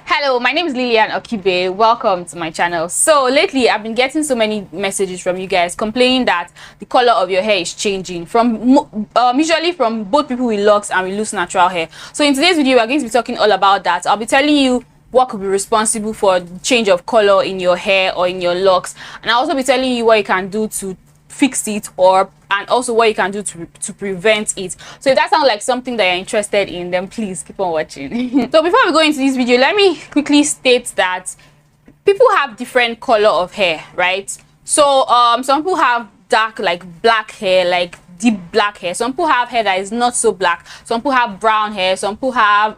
Hello, my name is Lilian Okibe. Welcome to my channel. So lately I've been getting so many messages from you guys complaining that the color of your hair is changing from usually from both people with locks and with loose natural hair. So in today's video we're going to be talking all about that. I'll be telling you what could be responsible for the change of color in your hair or in your locks, and I'll also be telling you what you can do to fix it and also what you can do to prevent it. So if that sounds like something that you're interested in, then please keep on watching. So before we go into this video, let me quickly state that people have different color of hair, right? So some people have dark, like black hair, like deep black hair. Some people have hair that is not so black. Some people have brown hair. Some people have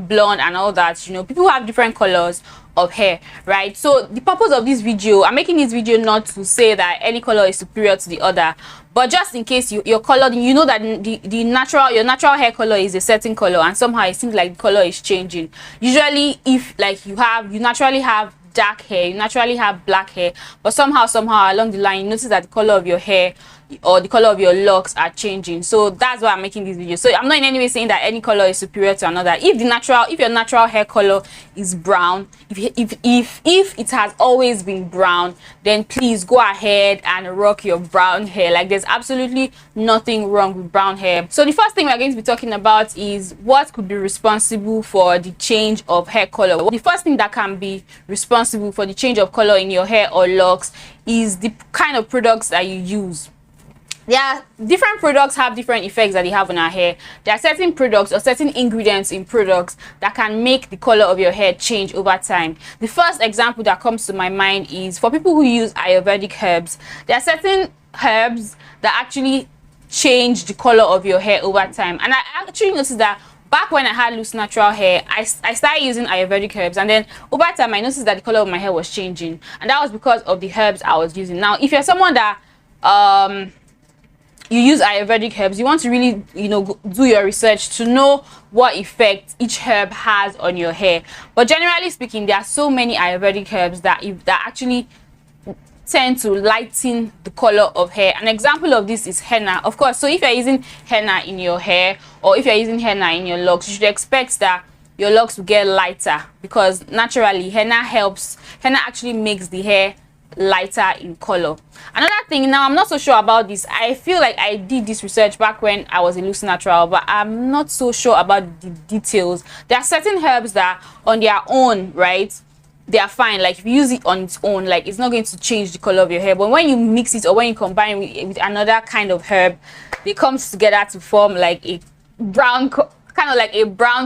blonde and all that. You know, people have different colors of hair, right? So the purpose of this video, I'm making this video not to say that any color is superior to the other, but just in case your color, you know that your natural hair color is a certain color, and somehow it seems like the color is changing. Usually, if like you naturally have dark hair, you naturally have black hair, but somehow along the line you notice that the color of your hair or the color of your locks are changing. So that's why I'm making this video. So I'm not in any way saying that any color is superior to another. If your natural hair color is brown, if it has always been brown, then please go ahead and rock your brown hair. Like, there's absolutely nothing wrong with brown hair. So the first thing we're going to be talking about is what could be responsible for the change of hair color. The first thing that can be responsible for the change of color in your hair or locks is the kind of products that you use. Different products have different effects that they have on our hair. There are certain products or certain ingredients in products that can make the color of your hair change over time. The first example that comes to my mind is for people who use Ayurvedic herbs. There are certain herbs that actually change the color of your hair over time. And I actually noticed that back when I had loose natural hair, I started using Ayurvedic herbs, and then over time I noticed that the color of my hair was changing, and that was because of the herbs I was using. Now, if you're someone that you use Ayurvedic herbs, you want to really, do your research to know what effect each herb has on your hair. But generally speaking, there are so many Ayurvedic herbs that actually tend to lighten the color of hair. An example of this is henna, of course. So if you're using henna in your hair or if you're using henna in your locks, you should expect that your locks will get lighter, because naturally henna actually makes the hair lighter in color. Another thing, now I'm not so sure about this. I feel like I did this research back when I was a loose natural, but I'm not so sure about the details. There are certain herbs that on their own, right, they are fine. Like if you use it on its own, like it's not going to change the color of your hair. But when you mix it or when you combine it with another kind of herb, they come together to form like a brown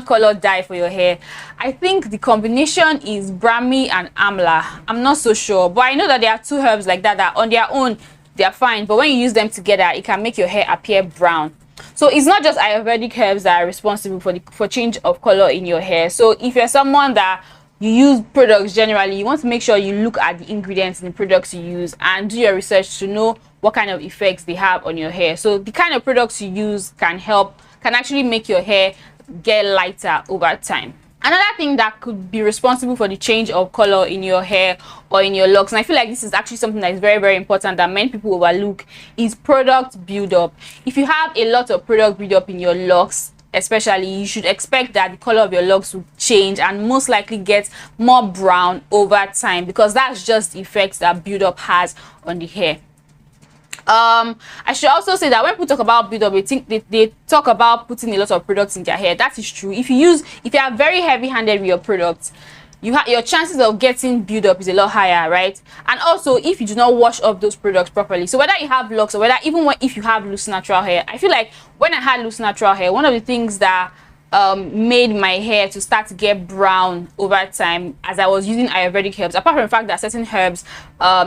color dye for your hair. I think the combination is Brahmi and Amla. I'm not so sure, but I know that there are two herbs like that on their own they are fine, but when you use them together it can make your hair appear brown. So it's not just Ayurvedic herbs that are responsible for change of color in your hair. So if you're someone that you use products generally, you want to make sure you look at the ingredients in the products you use and do your research to know what kind of effects they have on your hair. So the kind of products you use can actually make your hair get lighter over time. Another thing that could be responsible for the change of color in your hair or in your locks, and I feel like this is actually something that is very, very important that many people overlook, is product buildup. If you have a lot of product buildup in your locks, especially, you should expect that the color of your locks will change and most likely get more brown over time, because that's just the effects that buildup has on the hair. I should also say that when people talk about build-up, they talk about putting a lot of products in their hair. That is true. If you are very heavy-handed with your products, your chances of getting build-up is a lot higher, right? And also, if you do not wash off those products properly, so whether you have locks or if you have loose natural hair, I feel like when I had loose natural hair, one of the things that made my hair to start to get brown over time as I was using Ayurvedic herbs, apart from the fact that certain herbs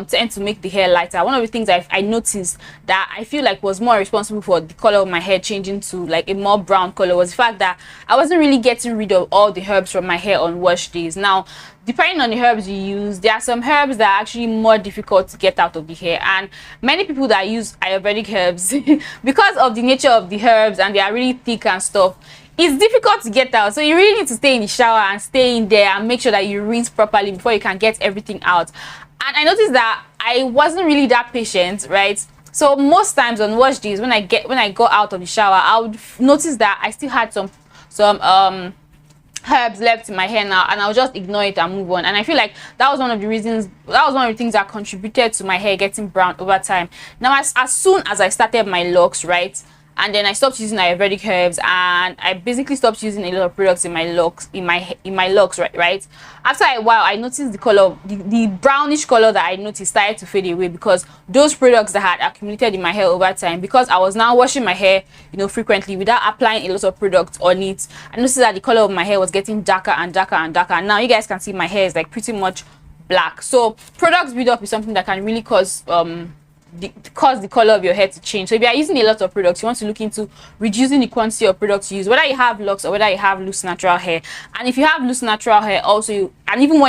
tend to make the hair lighter, one of the things I noticed that I feel like was more responsible for the color of my hair changing to like a more brown color was the fact that I wasn't really getting rid of all the herbs from my hair on wash days. Now, depending on the herbs you use, there are some herbs that are actually more difficult to get out of the hair, and many people that use Ayurvedic herbs because of the nature of the herbs and they are really thick and stuff, it's difficult to get out. So you really need to stay in the shower and stay in there and make sure that you rinse properly before you can get everything out. And I noticed that I wasn't really that patient, right? So most times on wash days, when I go out of the shower, I would notice that I still had some herbs left in my hair now, and I'll just ignore it and move on. And I feel like that was one of the reasons, that was one of the things that contributed to my hair getting brown over time. Now as soon as I started my locks, right, and then I stopped using Ayurvedic herbs, and I basically stopped using a lot of products in my locks, right. After a while, I noticed the color, the brownish color that I noticed started to fade away, because those products that had accumulated in my hair over time, because I was now washing my hair, frequently without applying a lot of products on it. I noticed that the color of my hair was getting darker and darker and darker. And now you guys can see my hair is like pretty much black. So products build-up is something that can really cause the color of your hair to change. So if you are using a lot of products, you want to look into reducing the quantity of products you use, whether you have locks or whether you have loose natural hair. And if you have loose natural hair also, and even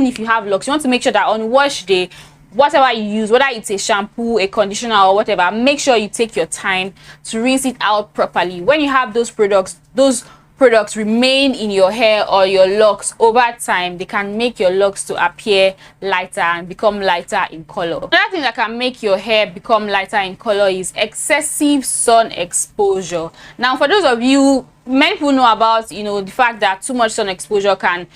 if you have locks, you want to make sure that on wash day, whatever you use, whether it's a shampoo, a conditioner, or whatever, make sure you take your time to rinse it out properly. When you have those products remain in your hair or your locks over time, they can make your locks to appear lighter and become lighter in color. Another thing that can make your hair become lighter in color is excessive sun exposure. Now, for those of you, many people know about the fact that too much sun exposure can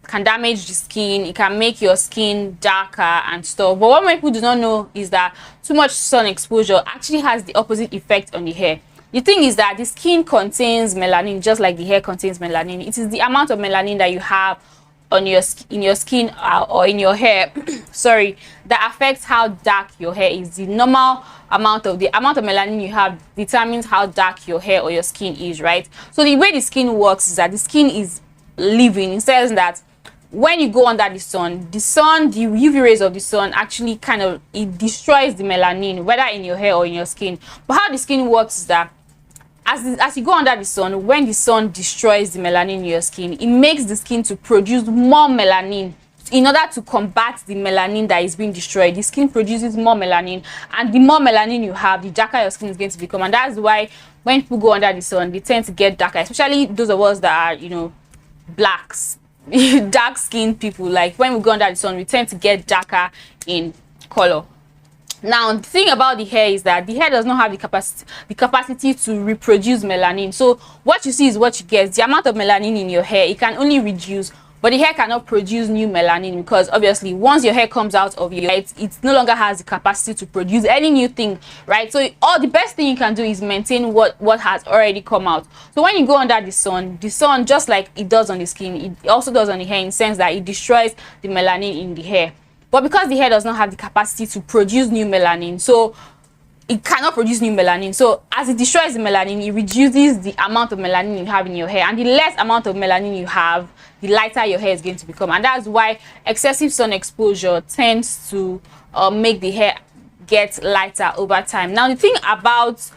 can damage the skin. It can make your skin darker and stuff. But what many people do not know is that too much sun exposure actually has the opposite effect on the hair. The thing is that the skin contains melanin, just like the hair contains melanin. It is the amount of melanin that you have on your skin or in your hair sorry, that affects how dark your hair is. The amount of melanin you have determines how dark your hair or your skin is, right? So the way the skin works is that the skin is living in sense that when you go under the sun, the UV rays of the sun actually it destroys the melanin, whether in your hair or in your skin. But how the skin works is that as you go under the sun, when the sun destroys the melanin in your skin, it makes the skin to produce more melanin. In order to combat the melanin that is being destroyed, the skin produces more melanin, and the more melanin you have, the darker your skin is going to become. And that's why when people go under the sun, they tend to get darker, especially those of us that are blacks, dark skinned people. Like when we go under the sun, we tend to get darker in color. Now, the thing about the hair is that the hair does not have the capacity to reproduce melanin. So what you see is what you get. The amount of melanin in your hair, it can only reduce, but the hair cannot produce new melanin, because obviously once your hair comes out of your hair, it no longer has the capacity to produce any new thing, right? So the best thing you can do is maintain what has already come out. So when you go under the sun, just like it does on the skin, it also does on the hair, in the sense that it destroys the melanin in the hair. But because the hair does not have the capacity to produce new melanin, so it cannot produce new melanin. So as it destroys the melanin, it reduces the amount of melanin you have in your hair, and the less amount of melanin you have, the lighter your hair is going to become. And that's why excessive sun exposure tends to make the hair get lighter over time. Now, the thing about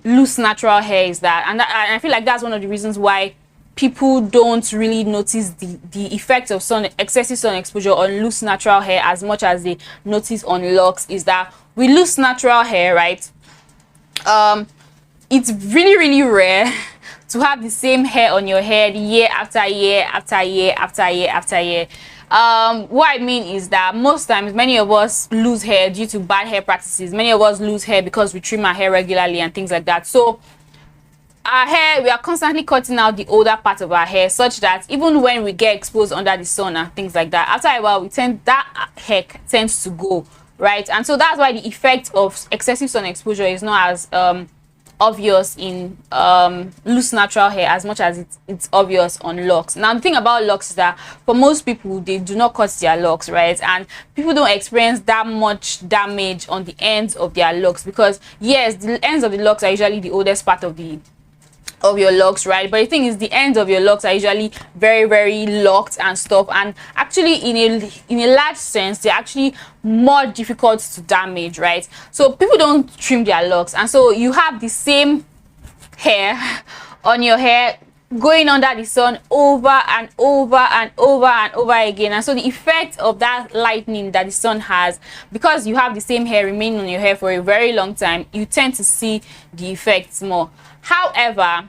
loose natural hair is that, and I feel like that's one of the reasons why people don't really notice the effect of excessive sun exposure on loose natural hair as much as they notice on locks, is that with loose natural hair, right, it's really rare to have the same hair on your head year after year after year after year after year. What I mean is that most times, many of us lose hair due to bad hair practices. Many of us lose hair because we trim our hair regularly and things like that. So our hair, we are constantly cutting out the older part of our hair, such that even when we get exposed under the sun and things like that, after a while that hair tends to go, right? And so that's why the effect of excessive sun exposure is not as obvious in loose natural hair as much as it's obvious on locks. Now, the thing about locks is that for most people, they do not cut their locks, right? And people don't experience that much damage on the ends of their locks, because yes, the ends of the locks are usually the oldest part of your locks, right? But the thing is, the ends of your locks are usually very locked and stuff, and actually in a large sense, they're actually more difficult to damage, right? So people don't trim their locks, and so you have the same hair on your hair going under the sun over and over and over and over again. And so the effect of that lightening that the sun has, because you have the same hair remaining on your hair for a very long time, you tend to see the effects more. However,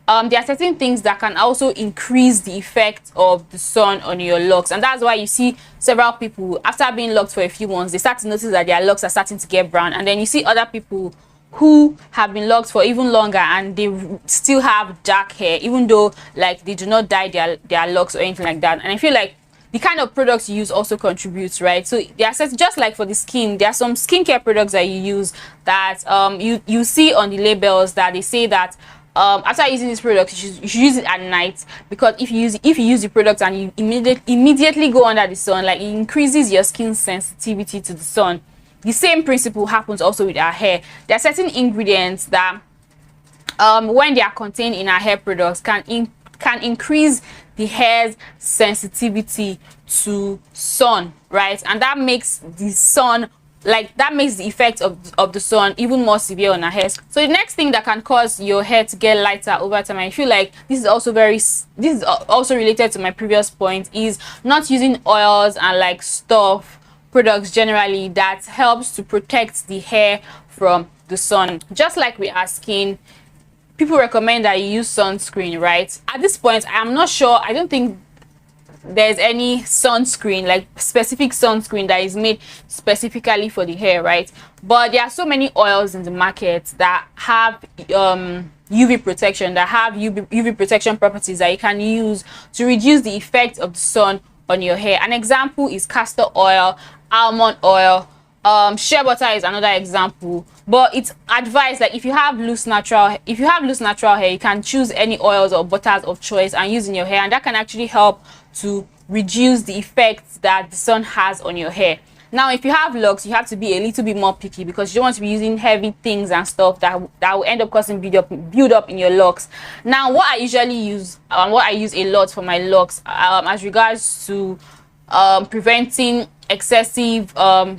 there are certain things that can also increase the effect of the sun on your locks, and that's why you see several people, after being locked for a few months, they start to notice that their locks are starting to get brown. And then you see other people who have been locked for even longer and they still have dark hair, even though like they do not dye their locks or anything like that. And I feel like the kind of products you use also contributes, right? So there are just like for the skin, there are some skincare products that you use that you see on the labels that they say that after using this product you should use it at night, because if you use the product and you immediately go under the sun, like it increases your skin sensitivity to the sun. The same principle happens also with our hair. There are certain ingredients that when they are contained in our hair products can increase the hair's sensitivity to sun, right? And that makes the sun, like that makes the effect of the sun even more severe on our hair. So the next thing that can cause your hair to get lighter over time, I feel like this is also related to my previous point, is not using oils and like stuff products generally that helps to protect the hair from the sun. Just like with our skin, people recommend that you use sunscreen, right? At this point, I'm not sure, I don't think there's any sunscreen, like specific sunscreen that is made specifically for the hair, right? But there are so many oils in the market that have UV protection, that have UV protection properties that you can use to reduce the effect of the sun on your hair. An example is castor oil, almond oil, shea butter is another example. But it's advised, like if you have loose natural hair, you can choose any oils or butters of choice and use in your hair, and that can actually help to reduce the effects that the sun has on your hair. Now if you have locks, you have to be a little bit more picky, because you don't want to be using heavy things and stuff that will end up causing build up in your locks. Now what I usually use, what I use a lot for my locks, as regards to preventing excessive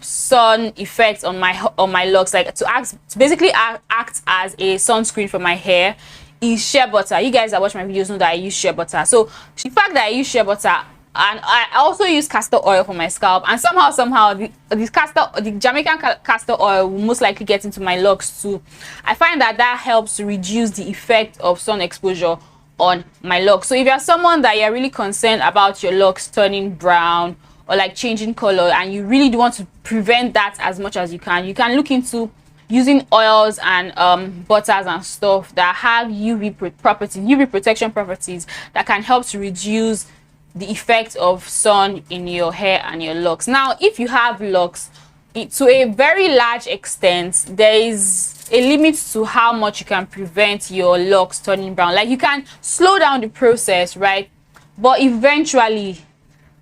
sun effects on my locks, like to basically act as a sunscreen for my hair, is shea butter. You guys that watch my videos know that I use shea butter. So the fact that I use shea butter, and I also use castor oil for my scalp, and somehow the Jamaican castor oil will most likely get into my locks too. I find that helps to reduce the effect of sun exposure on my locks. So if you're someone that you're really concerned about your locks turning brown or like changing color, and you really do want to prevent that as much as you can look into using oils and butters and stuff that have UV protection properties that can help to reduce the effect of sun in your hair and your locks. Now if you have locks, to a very large extent there is a limit to how much you can prevent your locks turning brown. Like you can slow down the process, right? But eventually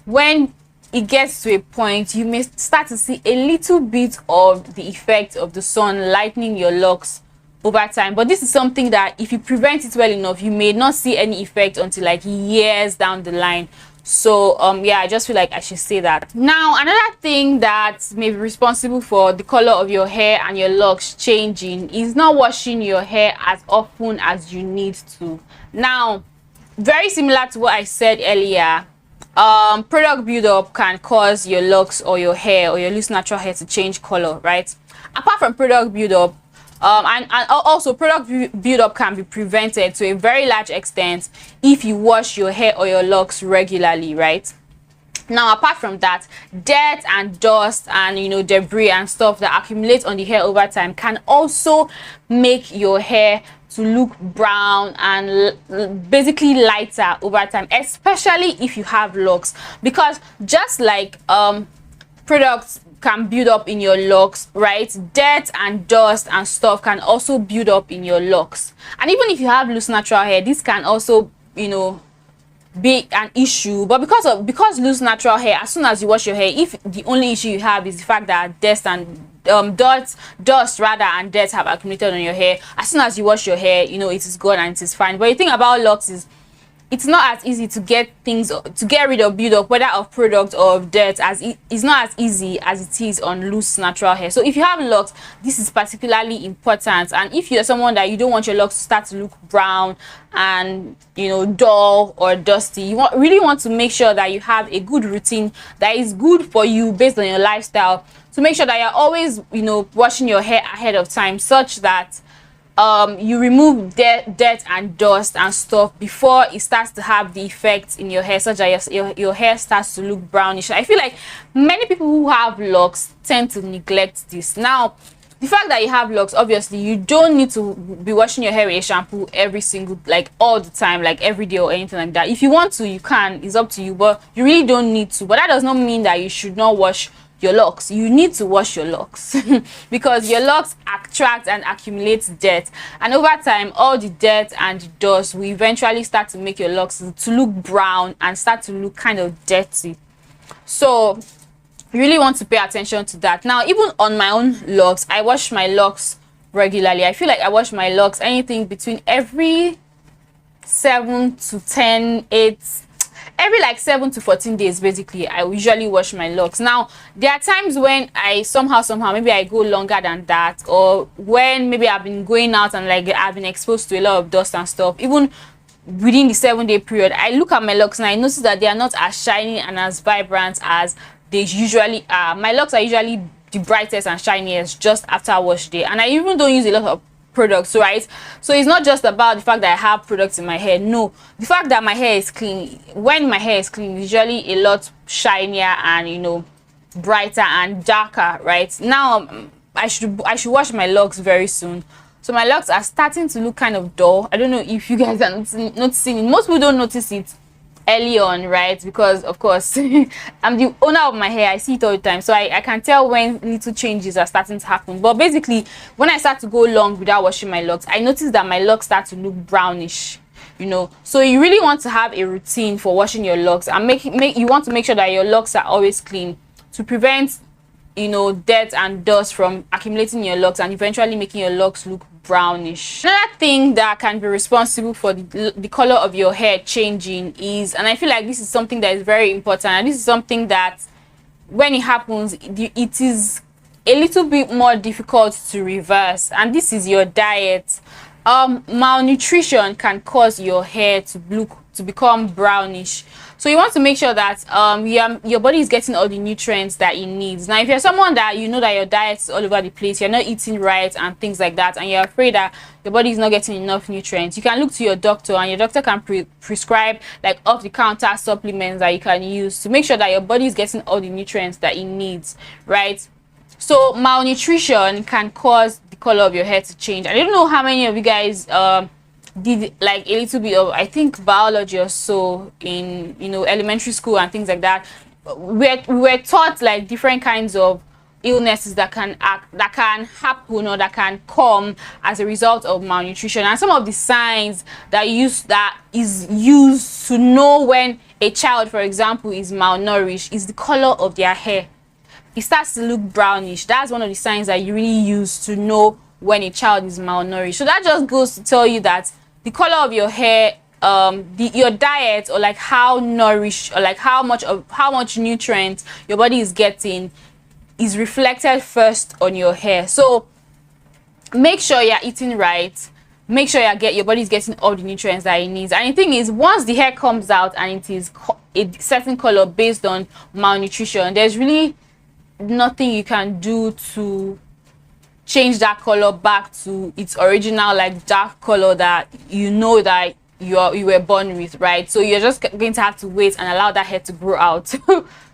when it gets to a point, you may start to see a little bit of the effect of the sun lightening your locks over time. But this is something that if you prevent it well enough, you may not see any effect until like years down the line. So yeah, I just feel like I should say that. Now another thing that may be responsible for the color of your hair and your locks changing is not washing your hair as often as you need to. Now very similar to what I said earlier, product buildup can cause your locks or your hair or your loose natural hair to change color, right? Apart from product buildup, and also product buildup can be prevented to a very large extent if you wash your hair or your locks regularly, right? Now apart from that, dirt and dust and debris and stuff that accumulate on the hair over time can also make your hair to look brown and basically lighter over time, especially if you have locks, because just like products can build up in your locks, right? Dirt and dust and stuff can also build up in your locks. And even if you have loose natural hair, this can also be an issue. But because loose natural hair, as soon as you wash your hair, if the only issue you have is the fact that dust and dust and dirt have accumulated on your hair, as soon as you wash your hair, it is gone and it is fine. But the thing about locks is it's not as easy to get rid of buildup, whether of product or of dirt, it's not as easy as it is on loose natural hair. So if you have locks, this is particularly important. And if you're someone that you don't want your locks to start to look brown and dull or dusty, you really want to make sure that you have a good routine that is good for you based on your lifestyle, to make sure that you're always washing your hair ahead of time, such that you remove dirt and dust and stuff before it starts to have the effects in your hair, such that your hair starts to look brownish. I feel like many people who have locks tend to neglect this. Now the fact that you have locks, obviously you don't need to be washing your hair with a shampoo every single, like all the time, like every day or anything like that. If you want to, you can, it's up to you, but you really don't need to. But that does not mean that you should not wash your locks. You need to wash your locks because your locks attract and accumulate dirt, and over time all the dirt and the dust will eventually start to make your locks to look brown and start to look kind of dirty. So you really want to pay attention to that. Now, even on my own locks, I wash my locks regularly. I feel like I wash my locks anything between every 7 to 10, 8, every like 7 to 14 days basically. I usually wash my locks. Now, there are times when I somehow maybe I go longer than that, or when maybe I've been going out and like I've been exposed to a lot of dust and stuff. Even within the 7-day period, I look at my locks and I notice that they are not as shiny and as vibrant as they usually are. My locks are usually the brightest and shiniest just after wash day, and I even don't use a lot of products, right? So it's not just about the fact that I have products in my hair. No, the fact that my hair is clean, when my hair is clean, usually a lot shinier and, you know, brighter and darker, right? Now I should wash my locks very soon. So my locks are starting to look kind of dull. I don't know if you guys are noticing it. Most people don't notice it early on, right? Because of course I'm the owner of my hair. I see it all the time, so I can tell when little changes are starting to happen. But basically, when I start to go long without washing my locks, I notice that my locks start to look brownish, you know. So you really want to have a routine for washing your locks, and you want to make sure that your locks are always clean to prevent, you know, dirt and dust from accumulating in your locks and eventually making your locks look brownish. Another thing that can be responsible for the color of your hair changing is, and I feel like this is something that is very important, and this is something that when it happens, it is a little bit more difficult to reverse, and this is your diet. Malnutrition can cause your hair to become brownish. So you want to make sure that your body is getting all the nutrients that it needs. Now, if you're someone that you know that your diet is all over the place, you're not eating right and things like that, and you're afraid that your body is not getting enough nutrients, you can look to your doctor, and your doctor can prescribe like off-the-counter supplements that you can use to make sure that your body is getting all the nutrients that it needs, right? So malnutrition can cause the color of your hair to change. I don't know how many of you guys did like a little bit of, I think, biology or so in, you know, elementary school and things like that. We were taught like different kinds of illnesses that can happen or that can come as a result of malnutrition, and some of the signs that is used to know when a child, for example, is malnourished is the color of their hair. It starts to look brownish. That's one of the signs that you really use to know when a child is malnourished. So that just goes to tell you that the color of your hair, your diet, or like how nourished, or like how much nutrients your body is getting, is reflected first on your hair. So make sure you're eating right. Make sure your body is getting all the nutrients that it needs. And the thing is, once the hair comes out and it is a certain color based on malnutrition, there's really nothing you can do to change that color back to its original like dark color that you know that you were born with, right? So you're just going to have to wait and allow that hair to grow out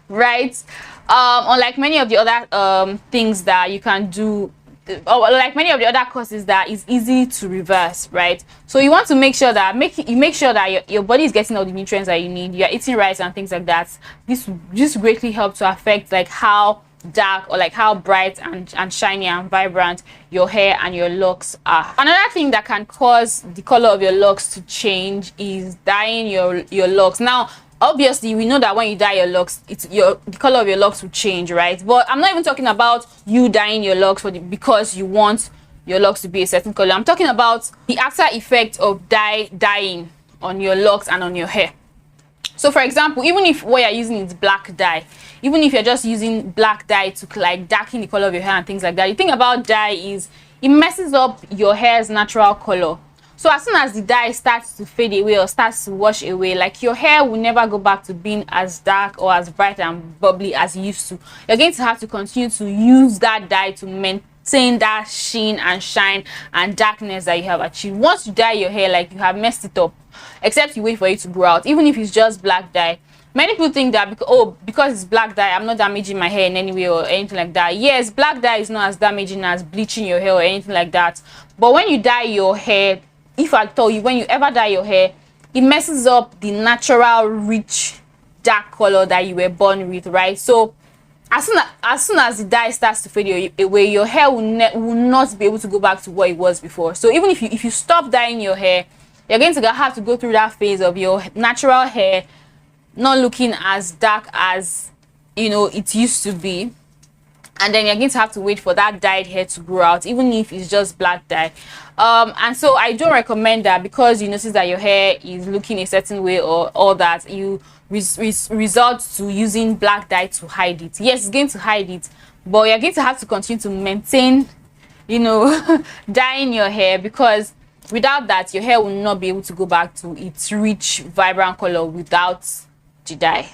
right? Unlike many of the other things that you can do, or like many of the other causes that is easy to reverse, right? So you want to make sure that make sure that your body is getting all the nutrients that you need, you're eating right and things like that. This greatly helps to affect like how dark or like how bright and shiny and vibrant your hair and your locks are. Another thing that can cause the color of your locks to change is dyeing your locks. Now, obviously, we know that when you dye your locks, the color of your locks will change, right? But I'm not even talking about you dyeing your locks because you want your locks to be a certain color. I'm talking about the after effect of dyeing on your locks and on your hair. So for example, even if what you're using is black dye, even if you're just using black dye to like darken the color of your hair and things like that, the thing about dye is it messes up your hair's natural color. So as soon as the dye starts to fade away or starts to wash away, like your hair will never go back to being as dark or as bright and bubbly as it used to. You're going to have to continue to use that dye to maintain that sheen and shine and darkness that you have achieved. Once you dye your hair, like you have messed it up, except you wait for it to grow out. Even if it's just black dye, Many people think that because it's black dye, I'm not damaging my hair in any way or anything like that. Yes, black dye is not as damaging as bleaching your hair or anything like that. But when you dye your hair, if I told you, when you ever dye your hair, it messes up the natural rich dark color that you were born with, right? So as soon as the dye starts to fade away, your hair will not be able to go back to what it was before. So even if you stop dyeing your hair, you're going to have to go through that phase of your natural hair not looking as dark as it used to be, and then you're going to have to wait for that dyed hair to grow out, even if it's just black dye. And so I don't recommend that, because you notice that your hair is looking a certain way or all that, you resort to using black dye to hide it. Yes, it's going to hide it, but you're going to have to continue to maintain dyeing your hair, because without that, your hair will not be able to go back to its rich, vibrant color without the dye.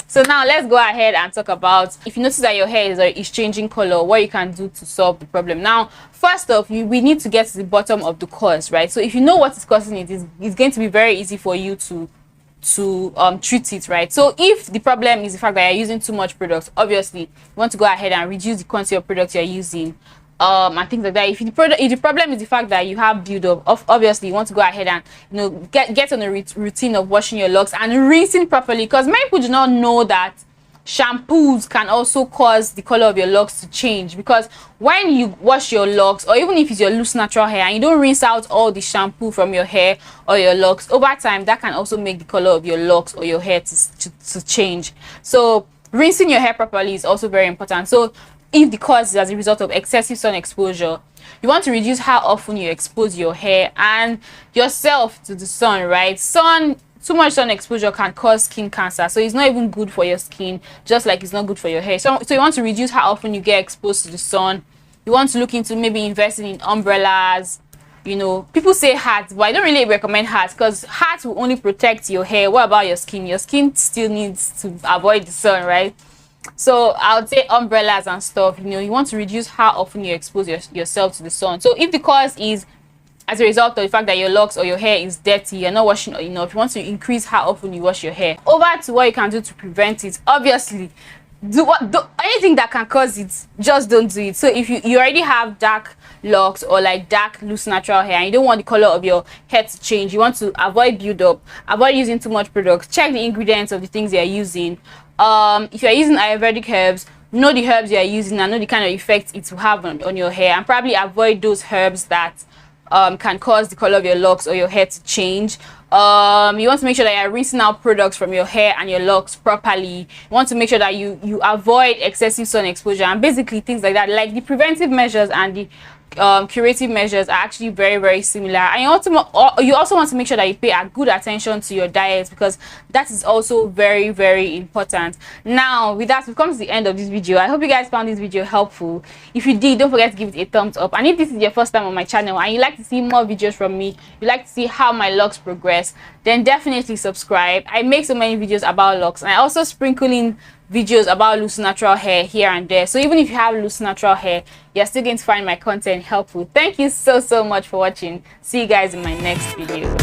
So now let's go ahead and talk about, if you notice that your hair is changing color, what you can do to solve the problem. Now, first off, we need to get to the bottom of the cause, right? So if you know what is causing it, it's going to be very easy for you to treat it, right? So if the problem is the fact that you're using too much products, obviously you want to go ahead and reduce the quantity of products you're using, and things like that. If the problem is the fact that you have buildup, obviously you want to go ahead and get on a routine of washing your locks and rinsing properly, because many people do not know that shampoos can also cause the color of your locks to change. Because when you wash your locks, or even if it's your loose natural hair, and you don't rinse out all the shampoo from your hair or your locks, over time that can also make the color of your locks or your hair to change. So rinsing your hair properly is also very important. So if the cause is as a result of excessive sun exposure, you want to reduce how often you expose your hair and yourself to the sun, right? Too much sun exposure can cause skin cancer, so it's not even good for your skin, just like it's not good for your hair. So you want to reduce how often you get exposed to the sun. You want to look into maybe investing in umbrellas. People say hats, but I don't really recommend hats, because hats will only protect your hair. What about your skin? Your skin still needs to avoid the sun, right? So I would say umbrellas and stuff. You want to reduce how often you expose yourself to the sun. So if the cause is as a result of the fact that your locks or your hair is dirty, you're not washing enough, you want to increase how often you wash your hair. Over to what you can do to prevent it. Obviously, anything that can cause it, just don't do it. So if you already have dark locks or like dark loose natural hair, and you don't want the color of your hair to change, you want to avoid build-up, avoid using too much products, check the ingredients of the things you're using. If you're using Ayurvedic herbs, know the herbs you're using and know the kind of effect it will have on your hair, and probably avoid those herbs that can cause the color of your locks or your hair to change. You want to make sure that you're rinsing out products from your hair and your locks properly. You want to make sure that you avoid excessive sun exposure, and basically things like that. Like the preventive measures and the curative measures are actually very, very similar. And you also want to make sure that you pay a good attention to your diet, because that is also very, very important. Now with that, we've come to the end of this video. I hope you guys found this video helpful. If you did, don't forget to give it a thumbs up, and if this is your first time on my channel and you like to see more videos from me, you like to see how my locks progress, then definitely subscribe. I make so many videos about locks, and I also sprinkle in videos about loose natural hair here and there. So even if you have loose natural hair, you're still going to find my content helpful. Thank you so much for watching. See you guys in my next video.